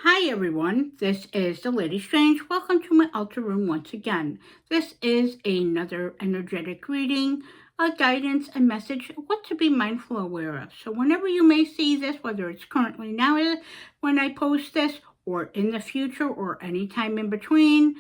Hi everyone, this is the Lady Strange. Welcome to my altar room once again. This is another energetic reading, a guidance, a message, what to be mindful aware of. So whenever you may see this, whether it's currently now when I post this, or in the future, or any time in between,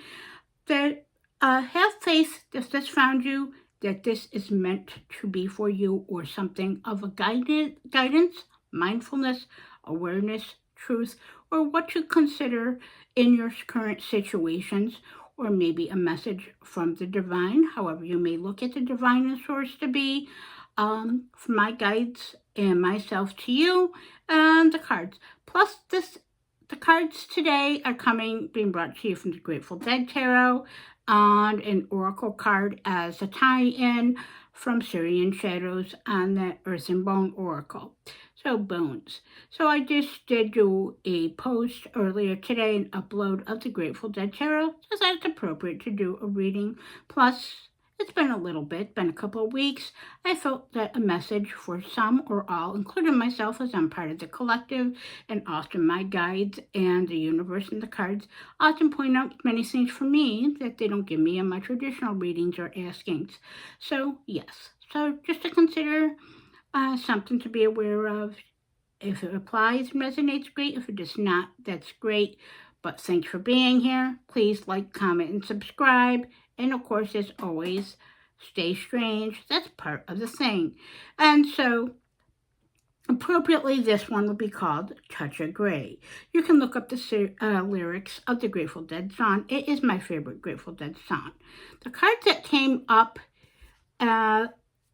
that have faith if this found you, that this is meant to be for you, or something of a guidance, mindfulness, awareness, truth, or what to consider in your current situations, or maybe a message from the divine, however you may look at the divine and source to be, for my guides and myself to you, and the cards. Plus, the cards today are being brought to you from the Grateful Dead Tarot, and an oracle card as a tie-in from Syrian Shadows on the Earth and Bone Oracle. So bones. So I just did do a post earlier today, an upload of the Grateful Dead Tarot, so that's appropriate to do a reading. Plus, it's been a little bit, been a couple of weeks. I felt that a message for some or all, including myself as I'm part of the collective, and often my guides and the universe and the cards often point out many things for me that they don't give me in my traditional readings or askings. So, yes. So, just to consider something to be aware of. If it applies and resonates, great. If it does not, that's great. But thanks for being here. Please like, comment, and subscribe. And of course, as always, stay strange. That's part of the thing. And so, appropriately, this one would be called Touch of Grey. You can look up the lyrics of the Grateful Dead song. It is my favorite Grateful Dead song. The card that came up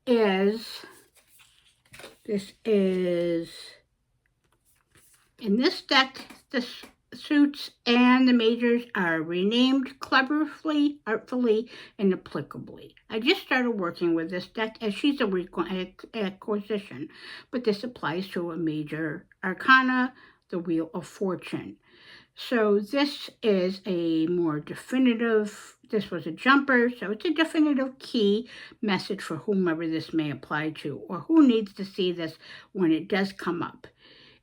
is, this is, in this deck, the suits and the majors are renamed cleverly, artfully, and applicably. I just started working with this deck as she's a recent acquisition, but this applies to a major arcana, the Wheel of Fortune. So this is a more definitive, this was a jumper, so it's a definitive key message for whomever this may apply to, or who needs to see this when it does come up,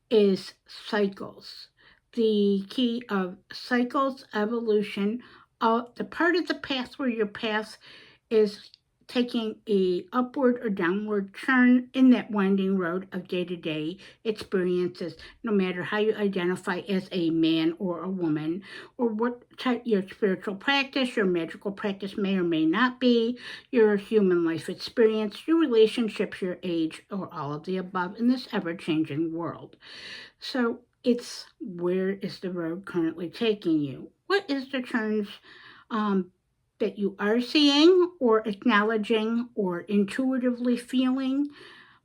is cycles. The key of cycles, evolution, the part of the path where your path is taking a upward or downward turn in that winding road of day-to-day experiences, no matter how you identify as a man or a woman, or what type your spiritual practice, your magical practice may or may not be, your human life experience, your relationships, your age, or all of the above in this ever-changing world. So it's, where is the road currently taking you? What is the turns that you are seeing or acknowledging or intuitively feeling?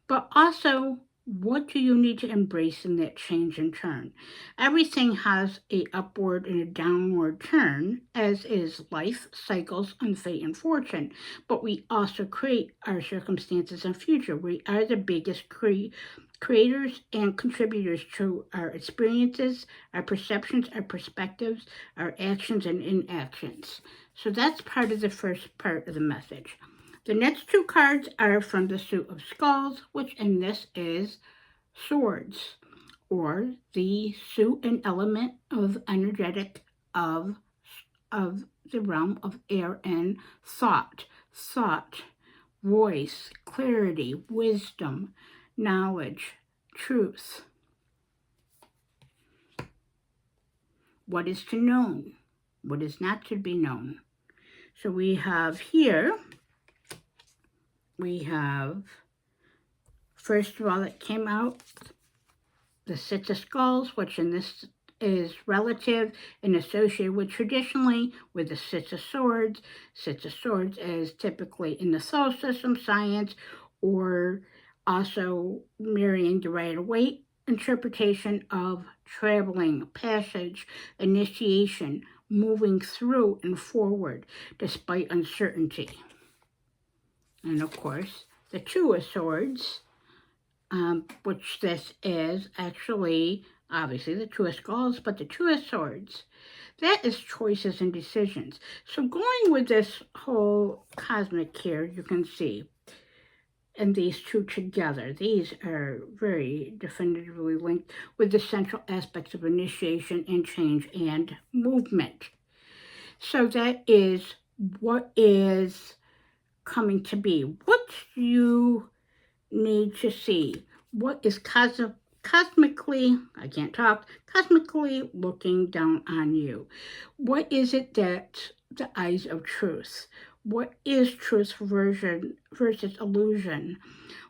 But also, what do you need to embrace in that change and turn? Everything has a upward and a downward turn, as is life, cycles, and fate and fortune. But we also create our circumstances and future. We are the biggest creators and contributors to our experiences, our perceptions, our perspectives, our actions and inactions. So that's part of the first part of the message. The next two cards are from the Suit of Skulls, which in this is Swords, or the suit and element of energetic of the realm of air and thought, voice, clarity, wisdom, knowledge, truth. What is to known? What is not to be known? So we have here, first of all, it came out, the Six of Skulls, which in this is relative and associated with traditionally with the Six of Swords. Six of Swords is typically in the solar system science, or also mirroring the Rider-Waite interpretation of traveling, passage, initiation, moving through and forward despite uncertainty. And of course, the Two of Swords, which this is actually, obviously, the Two of Skulls, but the Two of Swords, that is choices and decisions. So going with this whole cosmic here, you can see and these two together. These are very definitively linked with the central aspects of initiation and change and movement. So that is what is coming to be. What you need to see. What is cosmically, I can't talk, cosmically looking down on you? What is it that the eyes of truth? What is truth versus illusion?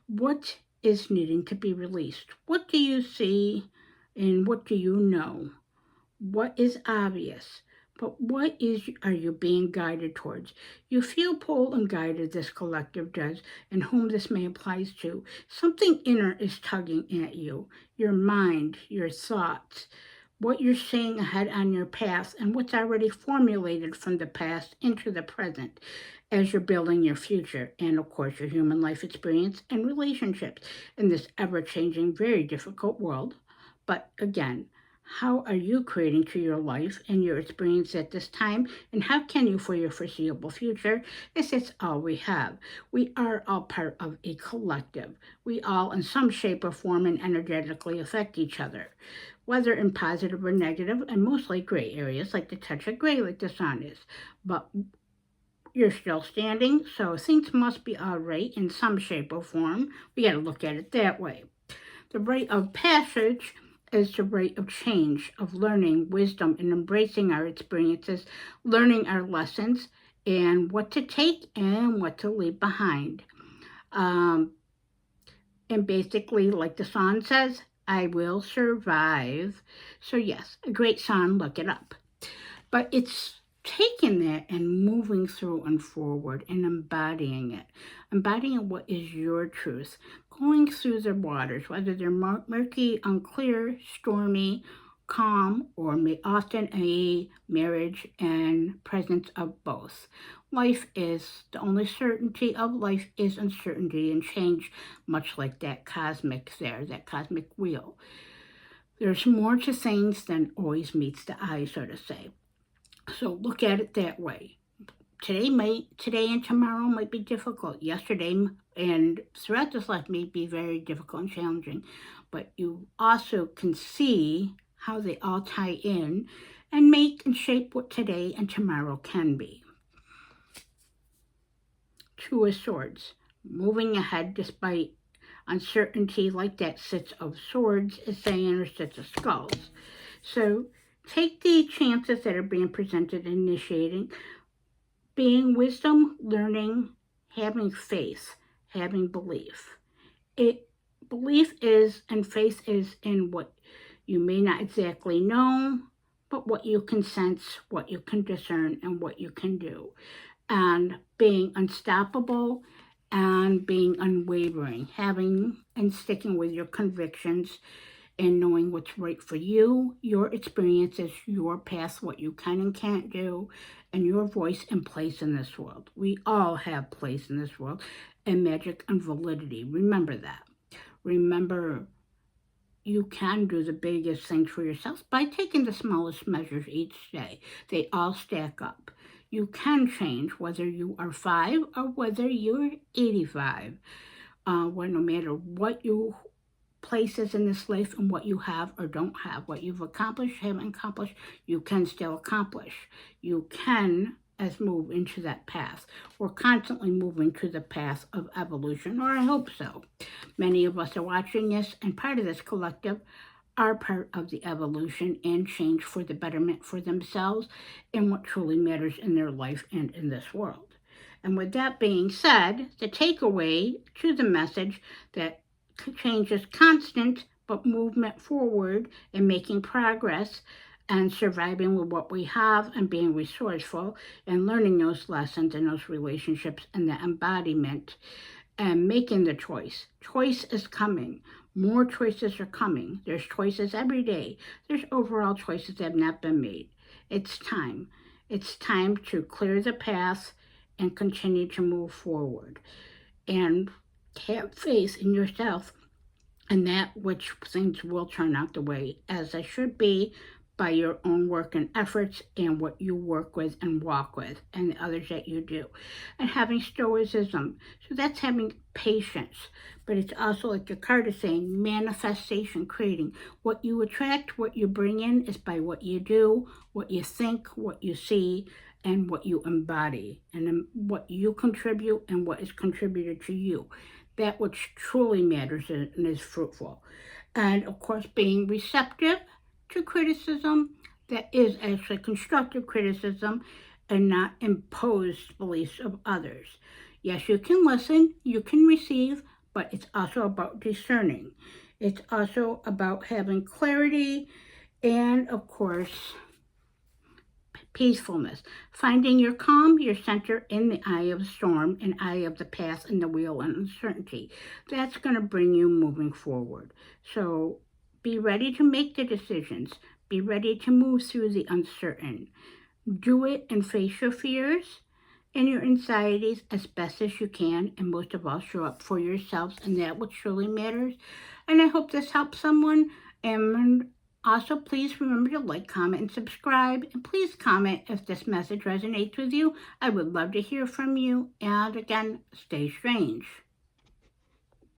What is needing to be released? What do you see and what do you know? What is obvious? But what are you being guided towards? You feel pulled and guided, this collective does, and whom this may apply to. Something inner is tugging at you, your mind, your thoughts, what you're seeing ahead on your path, and what's already formulated from the past into the present as you're building your future, and of course, your human life experience and relationships in this ever changing, very difficult world. But again, how are you creating to your life and your experience at this time? And how can you for your foreseeable future? This is all we have. We are all part of a collective. We all, in some shape or form, and energetically affect each other, whether in positive or negative, and mostly gray areas, like the touch of gray, like the sun is. But you're still standing, so things must be all right in some shape or form. We got to look at it that way. The rite of passage is the rate of change, of learning, wisdom, and embracing our experiences, learning our lessons, and what to take and what to leave behind. Um, and basically, like the song says, I will survive. So, yes, a great song, look it up. But it's taking that and moving through and forward and embodying what is your truth, going through the waters, whether they're murky, unclear, stormy, calm, or may often a marriage and presence of both. Life is the only certainty of life is uncertainty and change, much like that cosmic wheel. There's more to things than always meets the eye, so to say. So look at it that way. Today and tomorrow might be difficult. Yesterday and throughout this life may be very difficult and challenging, but you also can see how they all tie in and make and shape what today and tomorrow can be. Two of Swords, moving ahead despite uncertainty, like that Six of Swords is saying, or Six of Skulls. So take the chances that are being presented, initiating, being wisdom, learning, having faith, having belief. Belief is and faith is in what you may not exactly know, but what you can sense, what you can discern, and what you can do. And being unstoppable and being unwavering, having and sticking with your convictions and knowing what's right for you, your experiences, your path, what you can and can't do, and your voice and place in this world. We all have place in this world and magic and validity. Remember that. Remember, you can do the biggest things for yourself by taking the smallest measures each day. They all stack up. You can change whether you are 5 or whether you're 85. Well, no matter what you places in this life and what you have or don't have, what you've accomplished, haven't accomplished, you can still accomplish. You can as move into that path. We're constantly moving to the path of evolution, or I hope so. Many of us are watching this, and part of this collective are part of the evolution and change for the betterment for themselves and what truly matters in their life and in this world. And with that being said, the takeaway to the message that change is constant, but movement forward and making progress and surviving with what we have and being resourceful and learning those lessons and those relationships and the embodiment and making the choice. Choice is coming. More choices are coming. There's choices every day. There's overall choices that have not been made. It's time. It's time to clear the path and continue to move forward. And have faith in yourself and that which things will turn out the way as they should be, by your own work and efforts and what you work with and walk with and the others that you do. And having stoicism. So that's having patience. But it's also, like your card is saying, manifestation, creating. What you attract, what you bring in is by what you do, what you think, what you see, and what you embody, and then what you contribute and what is contributed to you. That which truly matters and is fruitful. And of course, being receptive to criticism that is actually constructive criticism and not imposed beliefs of others. Yes, you can listen, you can receive, but it's also about discerning. It's also about having clarity and, of course, peacefulness. Finding your calm, your center in the eye of the storm, and eye of the path and the wheel and uncertainty. That's going to bring you moving forward. So be ready to make the decisions. Be ready to move through the uncertain. Do it and face your fears and your anxieties as best as you can, and most of all, show up for yourselves and that which truly matters. And I hope this helps someone. And also, please remember to like, comment, and subscribe. And please comment if this message resonates with you. I would love to hear from you. And again, stay strange.